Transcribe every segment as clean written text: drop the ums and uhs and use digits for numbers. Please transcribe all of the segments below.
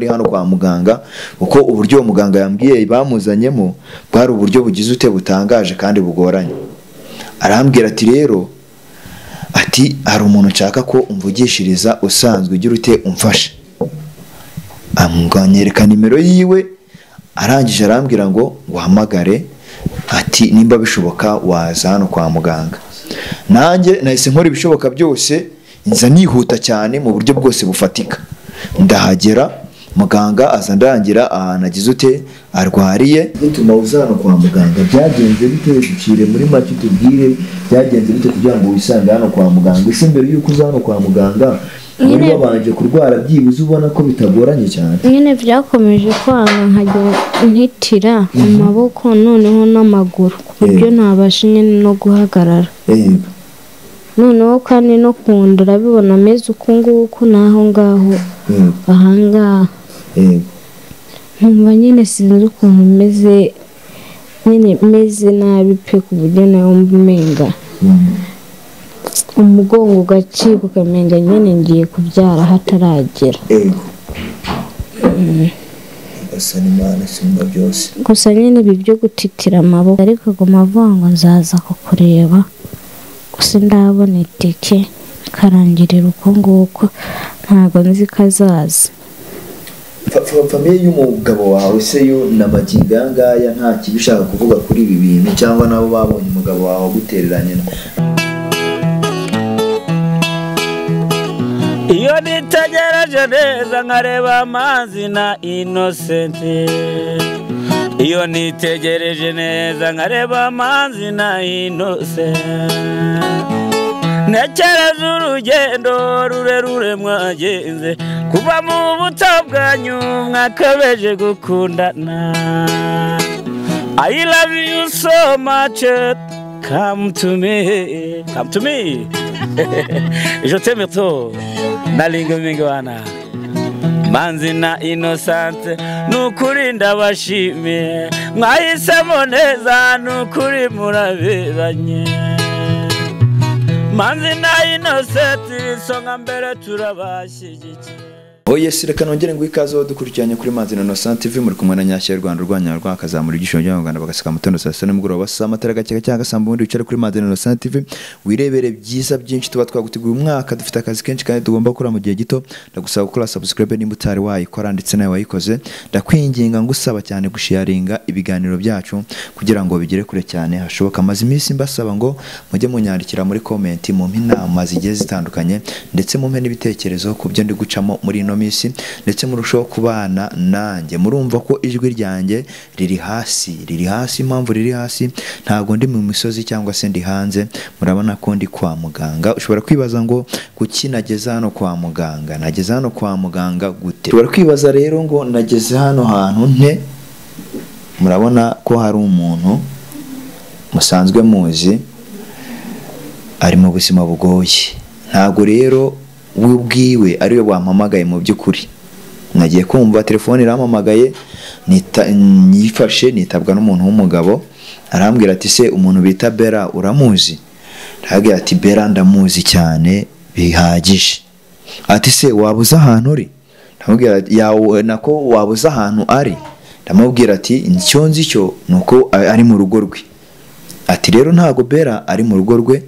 ari hano kwa muganga uko uburyo muganga yambwiye bamuzanyemo bwari uburyo bugize ute butangaje kandi bugoranye. Arambwira ati rero ati hari umuntu nshaka ko umvugishiriza usanzwe ugira ute umfashe. Amwanyereka nimero yiwe, arangije arambwira ngo uhamagare ati nimba bishoboka waza hano kwa muganga. Nanjye nahise nkora ibishoboka byose, nza nihuta cyane mu buryo bwose bufatika. Ndahagera, muganga aza ndangira ahantu agize ute arwariye. Bituma uza hano kwa muganga byagenze bite? Ducire muri make tubwire byagenze bite kugira ngo wisange hano kwa muganga. Ese mbere yuko uza hano kwa muganga nyine babanje kurwara byibuze ubona ko bitagoranye cyane? Nyine byakomeje kwanga nkajya ntitira amaboko noneho n'amaguru kubyo ntabasha nyine no guhagarara. Noneho kandi no kundura bibona meze uko nguko naho ngaho ahangaha. Nkumva nyine sinzi ukuntu meze, nyine meze nabi pe ku buryo nawe umenga umugongo ugacika ukamenga nyine ngiye kubyara hataragera. Gusa nyine ibi byo gutitira amaboko ariko aguma avuga ngo nzaza kukureba, gusa ndabona itike karangirira uko nguko ntabwo nzi ko azaza. Famiye y'umugabo wawe se yo n'amagingo yangaya nta kibishaka kuvuga kuri ibi bintu cyangwa nabo babonye umugabo wawe gutereranye? Iyo nitegereje neza nkareba amazi na Innocent, iyo nitegereje neza nkareba amazi na Innocent, nekereza urugendo rurerure mwagenze kuva mu buto bwanyu mwakabeje gukundana. I love you so much, come to me, come to me. Je t'aime trop, nalinga mingwana. Manzi na Innocent, nukuri ndabashimiye, mwahisemo neza nukuri muraberanye. Manzi na Innocent, songa mbere turabashyigikiye. Yes, reka nongere ngo ikaze dukurikiranye kuri Manzi na Innocent TV muri kumwe na Nyashya Rwanda urwanya rwakazamura igishoro cy'Abanyarwanda bagasaka mutondo saa 7 nimugoroba saa matara gake cyangwa samba ubundi wicara kuri Manzi na Innocent TV wirebere byiza byinshi tuba twaguteguye umwaka dufite akazi kenshi kandi tugomba gukora mu gihe gito. Ndagusaba gukora subscribe nimba utari wayikora ndetse nawe wayikoze. Ndakwinginga ngusaba cyane gusharinga ibiganiro byacu kugira ngo bigere kure cyane hashoboka. Amazi iminsi mbasaba ngo mujye munyandikira muri comment mu mpinama zigiye zitandukanye ndetse mu mpe n'ibitekerezo ku byo ndi gucamo muri ino misi ndetse murushaho kubana nanjye. Murumva ko ijwi ryanjye riri hasi, impamvu riri hasi ntago ndi mu misozi cyangwa se ndi hanze, murabona ko ndi kwa muganga. Ushobora kwibaza ngo kuki nageze hano kwa muganga, nageze hano kwa muganga gute? Ushobora kwibaza rero ngo nageze hano hantu nte. Murabona ko hari umuntu musanzwe muzi ari mu buzima bugoye, ntago rero ubwiwe ariwe wampamagaye mu by'ukuri. Nagiye kumva telefone irampamagaye, nifashe nitabwa n'umuntu w'umugabo. Arambwira ati se umuntu bita Bera uramuzi? Ndagira ati Bera ndamuzi cyane bihagije. Ati se wabuza ahantu uri? Ndamubwira yawe nako wabuza ahantu ari? Ndamubwira ati icyo nzi cyo nuko ari mu rugo rwe. Ati rero ntago Bera ari mu rugo rwe,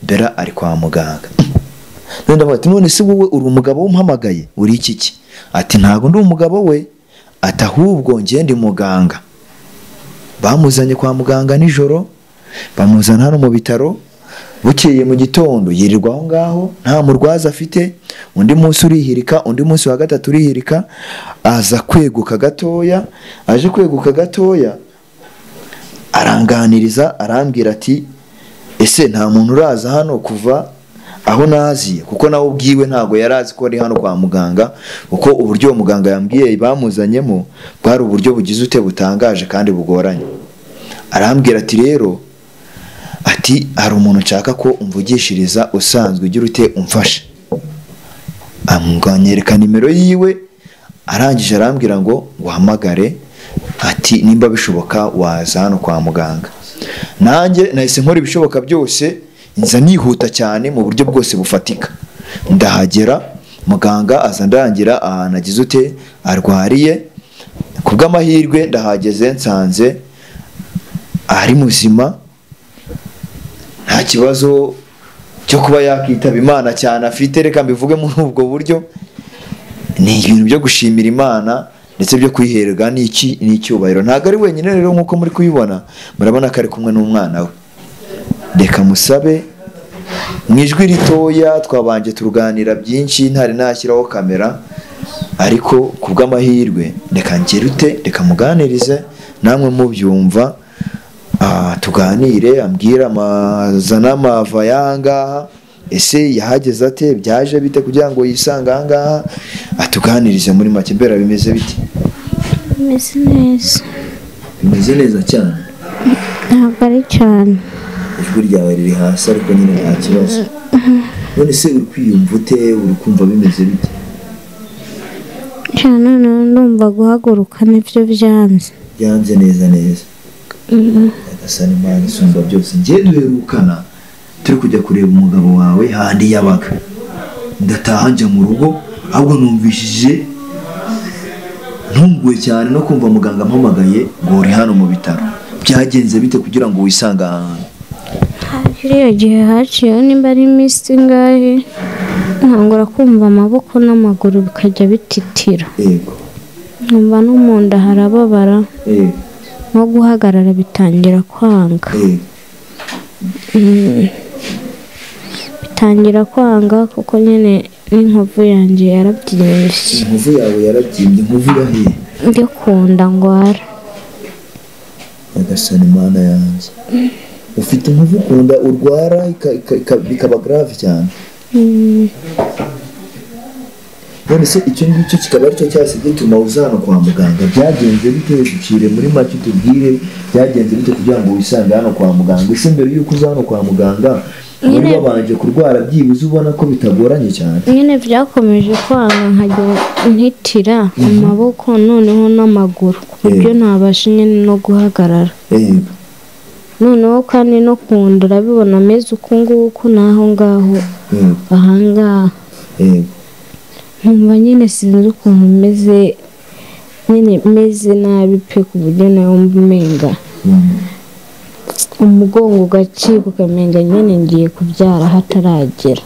Bera ari kwa muganga. Ndabati none se wowe uri umugabo w'umpamagaye uri iki? Ati ntago ndi umugabo we, ati ahubwo ngiye ndi muganga. Bamuzanye kwa muganga nijoro, bamuzana hano mu bitaro, bukeye mu gitondo yirirwa aho ngaho nta murwaza afite. Undi munsi urihirika, undi munsi wa gatatu urihirika, aza kweguka gatoya. Aje kweguka gatoya aranganiriza, arambwira ati ese nta muntu uraza hano kuva aho naziye, kuko nawe ubwiwe ntago yarazi ko ari hano kwa muganga uko uburyo muganga yambwiye bamuzanyemo bwari uburyo bugize ute butangaje kandi bugoranye. Arambwira ati rero ati hari umuntu nshaka ko umvugishiriza usanzwe ugira ute umfashe. Amwanyereka nimero yiwe, arangije arambwira ngo uhamagare ati nimba bishoboka waza hano kwa muganga. Nanjye nahise nkora ibishoboka byose, nza nihuta cyane mu buryo bwose bufatika. Ndahagera, muganga aza ndangira ahantu agize ute arwariye. Kubw'amahirwe ndahageze nsanze ari muzima, nta kibazo cyo kuba yakitaba Imana cyane afite, reka mbivuge muri ubwo buryo. Ni ibintu byo gushimira Imana ndetse byo kwihererwa n'icyubahiro. Ntabwo ari wenyine rero nk'uko muri kubibona, murabona ko ari kumwe n'umwana we. Reka musabe mu ijwi ritoya, twabanje turuganira byinshi ntari nashyiraho kamera, ariko kubw'amahirwe reka ngerute, reka muganirize namwe mubyumva, tuganire, ambwira amazana amava y'ahangaha, ese yahageze ate, byaje bite kugira ngo yisange ahangaha, atuganirize muri make. Mbera bimeze bite? Bimeze neza. Bimeze neza cyane? Ntabwo ari cyane. Ijwi ryawe riri hasi ariko nyine nta kibazo. None se uri kwiyumva ute, uri kumva bimeze bite? Cyane ndumva guhaguruka nibyo byanze. Byanze neza neza. Agasana Imana isumba byose. Ngiye duherukana turi kujya kureba umugabo wawe handi yabaga, ndataha njya mu rugo, ahubwo numvishije ntunguwe cyane no kumva muganga ampamagaye ngo uri hano mu bitaro. Byagenze bite kugira ngo wisange ahantu? Kiriya gihe haciyeho nimba ari iminsi ingahe, nkangura kumva amaboko n'amaguru bikajya bititira. Yego. Nkumva no mu nda harababara. Yego. No guhagarara bitangira kwanga. Bitangira kwanga kuko nyine n'inkovu yanjye yarabyimbye. Inkovu yawe yarabyimbye? Inkovu irahiye? Ndi kunda ngwara. Agasana Imana yanjye. Ufite inkovu kunda urwara bikaba grave cyane? None se icyo ngicyo kikaba aricyo cyase gituma uza hano kwa muganga? Byagenze bite? Ducire muri make tubwire byagenze bite kugira ngo wisange hano kwa muganga. Ese mbere yuko uza hano kwa muganga wari wabanje kurwara byibuze ubona ko bitagoranye cyane? Nyine byakomeje kwanga, nkajya ntitira amaboko noneho n'amaguru ku buryo ntabasha nyine no guhagarara. Noneho kandi no kunda urabibona ameze uku nguku n'aho ngaho ahangaha. Nkumva nyine sinzi ukuntu meze nabi pe, ku buryo nawe umenga umugongo ugacika ukamenga nyine ngiye kubyara hataragera.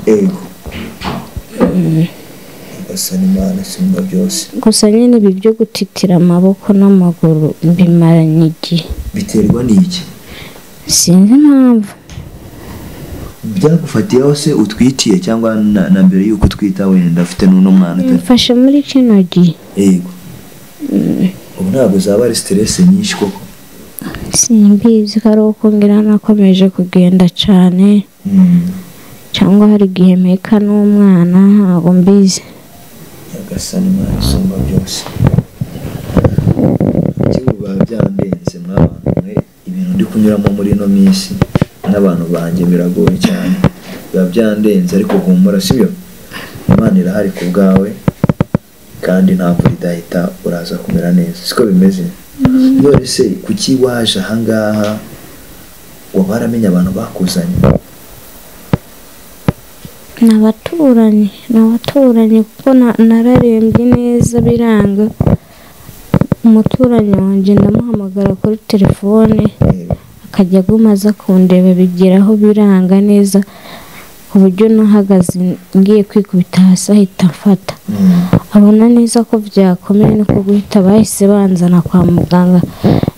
Agasana Imana isumba byose. Gusa nyine ibi byo gutitira amaboko n'amaguru bimaranye igihe. Biterwa n'iki? Sinzi impamvu. Byagufatiyeho se utwitiye cyangwa na mbere yuko utwita wenda afite n'uno mwana? Mfashe muri kino gihe. Yego. Ubu ntabwo zaba ari stress nyinshi koko? Simbizi, kari uko ngira nakomeje kugenda cyane, cyangwa hari igihe mpeka n'umwana, ntabwo mbizi. Agasana Imana isumba byose. Ikibuga byandenze mw'abantu mwe, ibintu ndi kunyuramo muri ino minsi n'abantu banjye biragoye cyane, biba byandenze, ariko humura sibyo? Imana irahari ku bwawe kandi ntabwo idahita uraza kumera neza, siko bimeze? None se kuki waje ahangaha? Waba waramenye abantu bakuzanye? N'abaturanyi kuko nararembye neza biranga. Umuturanyi wanjye ndamuhamagara kuri telefone akajya agumaza kundeba, bigeraho biranga neza ku buryo nahagaze ngiye kwikubita hasi ahita mfata. Abona neza ko byakomeye no guhita bahise banzana kwa muganga.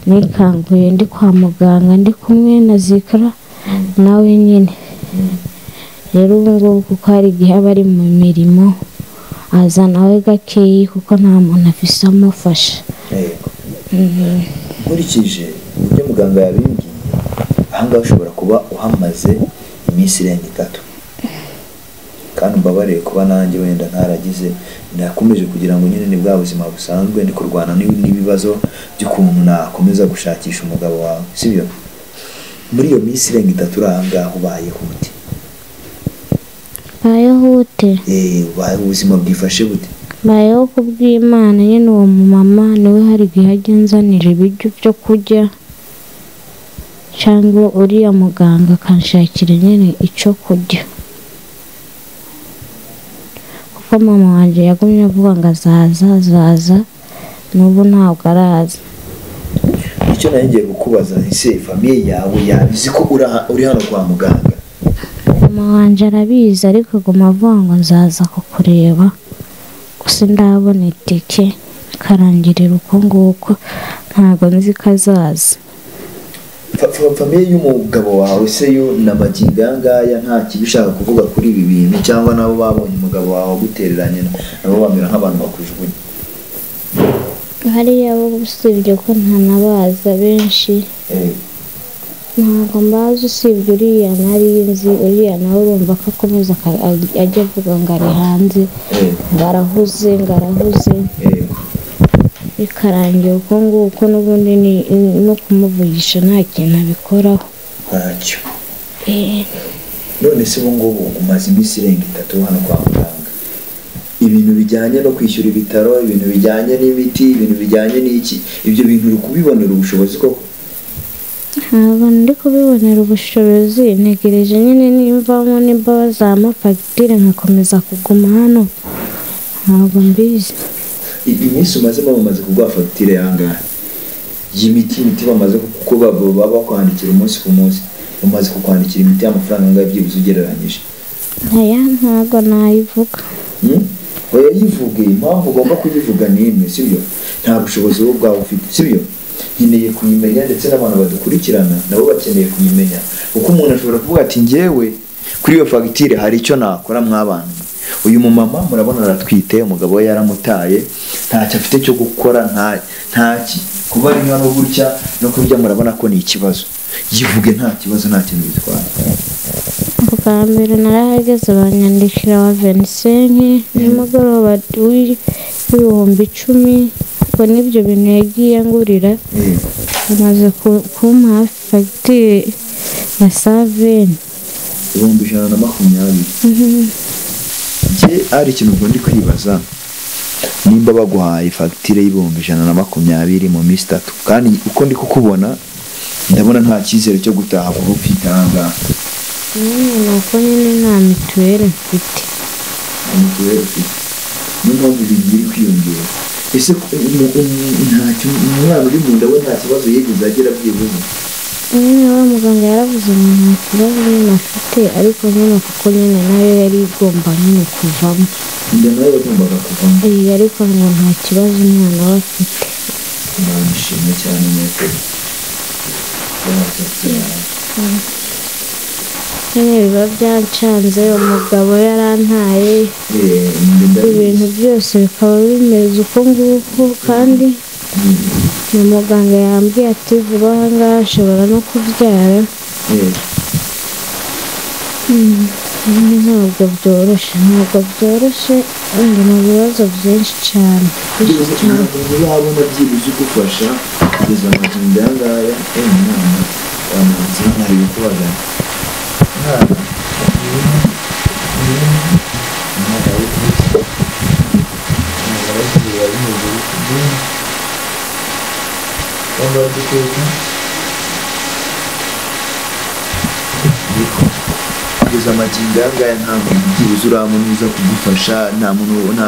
Nikanguye ndi kwa muganga ndi kumwe na Zikara nawe nyine. Rero ubu ngubu kuko hari igihe aba ari mu mirimo aza nawe gakeyi kuko nta muntu afise amufasha. Nkurikije uburyo muganga yabimbwiye, ahangaha ushobora kuba uhamaze iminsi irenga 3, kandi mbabarire kuba nanjye wenda ntaragize, nakomeje kugira ngo nyine ni bwa buzima busanzwe, ndi kurwana n'ibibazo by'ukuntu nakomeza gushakisha umugabo wawe, sibyo? Muri iyo minsi irenga 3 ahangaha ubayeho ute? Ubaye ubuzima bwifashe bute? Bayeho kubw'Imana nyine. Uwo mama niwe hari igihe ajya anzanira ibiryo byo kurya, cyangwa uriya muganga akanshakira nyine icyo kurya, kuko kuko mama wanjye yagumye avuga ngo azaza n'ubu ntabwo araza. icyo nagiye kukubaza ese famiye yawe yabizi ko uri hano kwa muganga? Mama wanjye arabizi ariko aguma avuga ngo nzaza kukureba, gusa ndabona itike karangirira uko nguko, ntabwo nzi ko azaza. Famiye y'umugabo wawe se yo n'amaginga ngaya nta kibishaka kuvuga kuri ibi bintu, cyangwa nabo babonye umugabo wawe gutereranye nabo bamera nk'abantu bakujugunye? Hariya bo usibye ko ntanabaza benshi, ntabwo mbazi usibye uriya nari nzi, uriya nawe urumva ko akomeza ajya avuga ngo ari hanze, ngarahuze bikarangira uko nguko, n'ubundi no kumuvugisha nta kintu abikoraho ntacyo. None se ubu ngubu umaze iminsi irenga 3 hano kwa muganga, ibintu bijyanye no kwishyura ibitaro, ibintu bijyanye n'imiti, ibintu bijyanye n'iki, ibyo bintu uri kubibonera ubushobozi koko? ntabwo ndi kubibonera ubushobozi, ntegereje nyine nimvamo nimba bazampa fagitire nkakomeza kuguma hano, ntabwo mbizi. Iminsi umazemo bamaze kuguha fagitire yangahe y'imiti bamaze kuko baba bakwandikira umunsi ku munsi, bamaze kukwandikira imiti y'amafaranga angahe byibuze ugereranyije? Ntabwo nayivuga. Oya yivuge, impamvu ugomba kuyivuga n'imwe, sibyo? Nta bushobozi wowe bwawe ufite, sibyo? Nkeneye kuyimenya, ndetse n'abantu badukurikirana nabo bakeneye kuyimenya, kuko umuntu ashobora kuvuga ati njyewe kuri iyo fagitire hari icyo nakora mw'abantu. Uyu mumama murabona aratwite, umugabo we yaramutaye, ntacyo afite cyo gukora, ntaki kuba ari hano gutya no kurya, murabona ko ni ikibazo. Yivuge nta kibazo, nta kintu bitwara. Bwa mbere narahageze banyandikira wa 25 nimugoroba w'ibihumbi 10, ngo nibyo bintu yagiye ngurira, amaze kumpa fagitire ya 7 ibihumbi 120. Njye ari ikintu ngo ndi kwibaza, nimba baguhaye fagitire y'ibihumbi 120 mu minsi 3, kandi uko ndi kukubona ndabona nta cyizere cyo gutaha kuko ufite ahangaha. Nuko nyine nta mituweli mfite. Niyo mpamvu ibintu biri kwiyongera. Ese ntacyo umwana uri mu nda we nta kibazo yigeze agira byibuze? Wa muganga yaravuze ngo nta kibazo nyine afite, ariko nyine kuko nyine nayo yari igomba nyine kuvamo. Inda nayo yagombaga kuvamo? Ariko ngo nta kibazo umwana we afite. Nishimye cyane mwese. Nyine biba byancanze, umugabo yarantaye, ibintu byose bikaba bimeze uko nguko, kandi na muganga yambwiye ati vuba aha ngaha ashobora no kubyara. Ntabwo byoroshye, ndi mu bibazo byinshi cyane. Urabona byibuze ugufasha kugeza amagingo aya ngaya, umwana wamanze ntari kubagana. Kugeza amagingo aya nta muntu byibuze uramuntu uza kugufasha, nta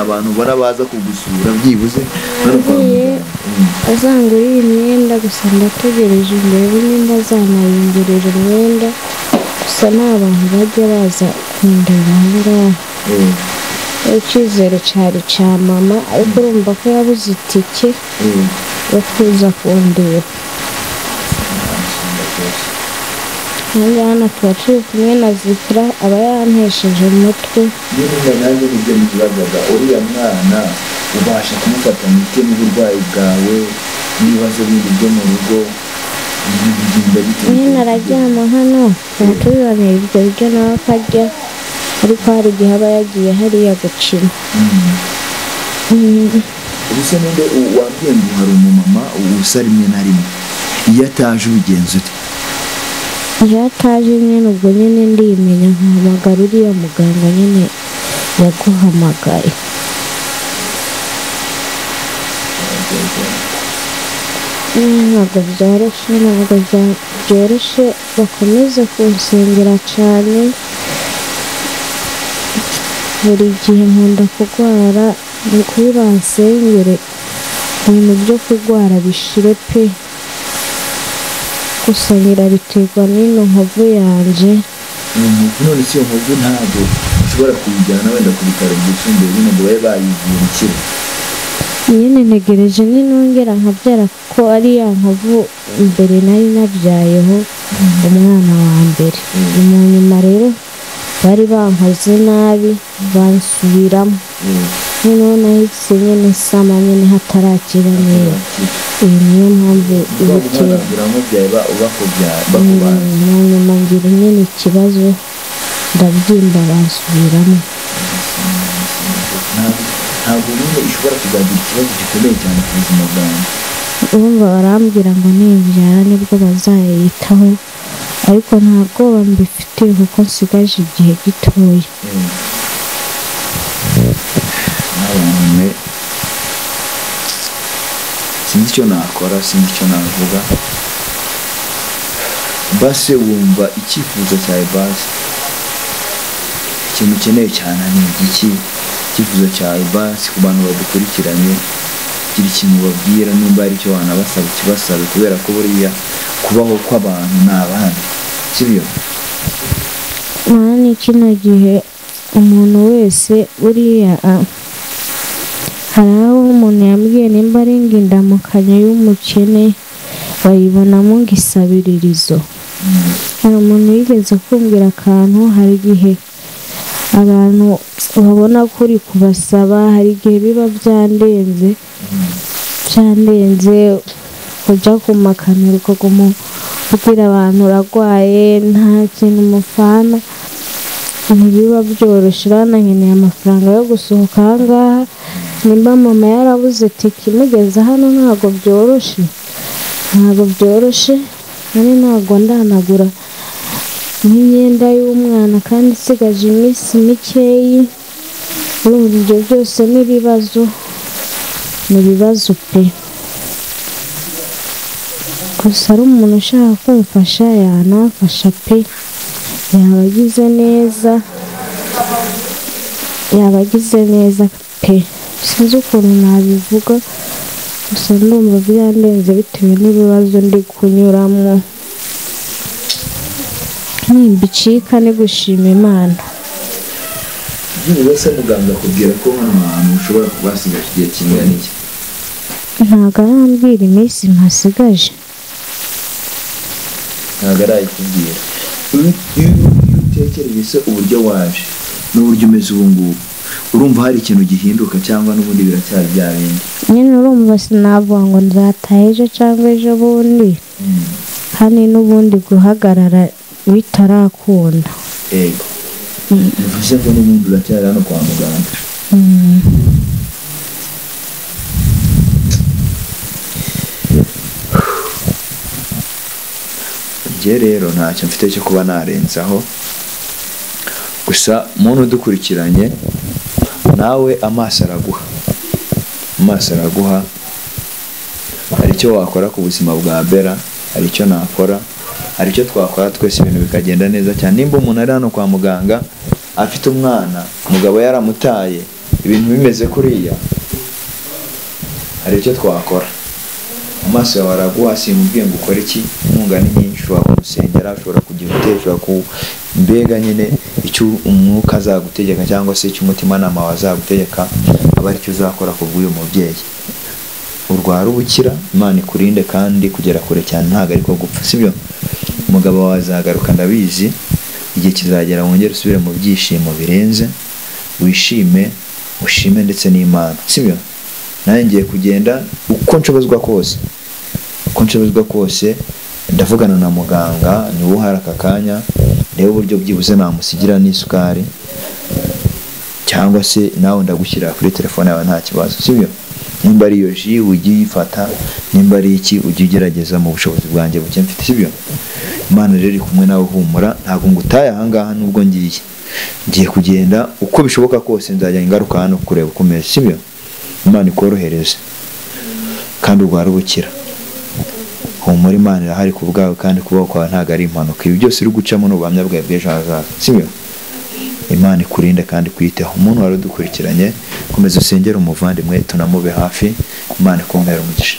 bantu ubona baza kugusura byibuze. Azangurira imyenda, gusa ndategereje imbere nimba azanayingurira imyenda, gusa nta bantu bajya baza kundeba ahangaha. Icyizere cyari cya mama, ariko urumva ko yabuze itike yo kuza kundeba. Nanjye hano tuba turi kumwe na Zikira, aba yantesheje umutwe. Niba nanjye nibyo nibazaga, uriya mwana ubasha kumufata mu miti n'uburwayi bwawe n'ibibazo bindi byo mu rugo, bigenda bite? Nyine araryama hano, tuba tubibonera ibyo biryo nawe akarya, ariko hari igihe aba yagiye hariya gukina. Ubuse ninde wambwiye ngo hari umumama ubusa rimwe na rimwe iyo ataje ubigenza ute? Iyo ataje nyine ubwo nyine ndimenya nkahamagara uriya muganga nyine yaguhamagaye. Ntabwo byoroshye, bakomeze kunsengera cyane, buri gihe nkunda kurwara ni kuri bansengere ibintu byo kurwara bishire pe gusa biterwa n'ino nkovu yanje. none si iyo nkovu ntabwo ushobora kuyijyana wenda ku bitaro byisumbuye bino ngo babe bayivura nyine ntegereje ninongera nkabyara kuko ari ya nkovu mbere nari nabyayeho umwana wa mbere. Mu nyuma rero bari bankoze nabi bansubiramo noneho nahise nyine sama nyine hatarakira neza. Niyo mpamvu ibitera mu nyuma ngira nyine ikibazo ndabyimba bansubiramo. ntabwo nyine ishobora kuzagira ikibazo gikomeye cyane ku buzima bwawe. Urumva barambwira ngo nibyara nibwo bazayitaho ariko nta bwoba mbifitiye kuko nsigaje igihe gitoya. Ntabwo sinzi icyo nakora, sinzi icyo navuga. Base wumva icyifuzo cyawe base ikintu ukeneye cyane ni iki? Icyifuzo cyawe base ku bantu badukurikiranye gira ikintu babwira, nimba ari icyo wanabasaba ikibasabe kubera ko buriya kubaho kw'abantu ni abandi, sibyo? Ni kino gihe umuntu wese buriya hari aho umuntu yambwiye nimba ari indamukanyo y'umukene bayibonamo ngo isabiririzo. Hari umuntu yigeze kumbwira akantu, hari igihe abantu babona ko uri kubasaba, hari igihe biba byandenze kujya ku makamera ukaguma ubwira abantu uragwaye nta kintu umufana, ntibiba byoroshye. Urabona nkeneye amafaranga yo gusohoka aha ngaha, nimba mama yarabuze tike imugeza hano ntabwo byoroshye none ntabwo ndanagura n'imyenda y'umwana kandi isigaje iminsi mikeyi. Urumva ibyo byose n'ibibazo pe. Gusa ari umuntu ushaka kumfasha yanafasha pe, yaba agize neza pe. Sinzi ukuntu nabivuga gusa ndumva byandenze bitewe n'ibibazo ndi kunyuramo. Nimbicika ni gushima Imana. Wese muganga akubwira ko hano hantu ushobora kubasigaje igihe kingana iki? Ntabwo arambwira iminsi mpasigaje. Ntabwo arayikubwira. Iyo utekereza uburyo waje n'uburyo umeze ubu ngubu, urumva hari ikintu gihinduka cyangwa n'ubundi biracyari bya bindi? Nyine urumva sinavuga ngo nzataha ejo cyangwa ejo bundi, kandi n'ubundi guhagarara bitarakunda. Ego bivuze ngo n'ubundi uracyari hano kwa muganga. Njye rero ntacyo mfite cyo kuba narenzaho, gusa umuntu udukurikiranye nawe amaso araguha, hari icyo wakora ku buzima bwa Bella, hari icyo nakora, hari icyo twakora twese ibintu bikagenda neza cyane. Nimba umuntu ari hano kwa muganga afite umwana, umugabo yaramutaye, ibintu bimeze kuriya, hari icyo twakora. Amaso yawe araguha, simubwiye ngo ukore iki, inkunga ni nyinshi, ushobora kumusengera, ushobora kugira ushobora mbega nyine icyo umwuka azagutegeka cyangwa se icyo umutimanama wazagutegeka aba ari cyo uzakora ku bw'uyu mubyeyi. Urwara ubukira, Imana ikurinde kandi kugera kure cyane ntabwo ariko gupfa, sibyo? Umugabo wawe azagaruka ndabizi, igihe kizagera wongere usubire mu byishimo birenze, wishime, ushime ndetse n'Imana, sibyo? Nanjye ngiye kugenda uko nshobozwa kose ndavugana na muganga, niwe uhari aka kanya, reba uburyo byibuze namusigira n'isukari, cyangwa se nawe ndagushyira kuri telefone yawe nta kibazo, sibyo? Nimba ari iyo ji ujye uyifata, nimba ari iki ujye ugerageza mu bushobozi bwanjye buke mfite, sibyo? Imana rero iri kumwe nawe, humura, ntabwo ngutaye aha ngaha nubwo ngiye kugenda uko bishoboka kose, nzajya ingaruka hano kureba uko umeze, sibyo? Imana ikorohereze kandi urwara ubukira. Humura, Imana irahari ku bwawe kandi kubaho kwawe ntabwo ari impanuka. Ibi byose uri gucamo n'ubuhamya bwawe bw'ejo hazaza, sibyo? Imana ikurinde kandi kwiteho. Umuntu wari udukurikiranye komeza usengera umuvandimwe tunamube hafi. Imana ikumpere umugisha.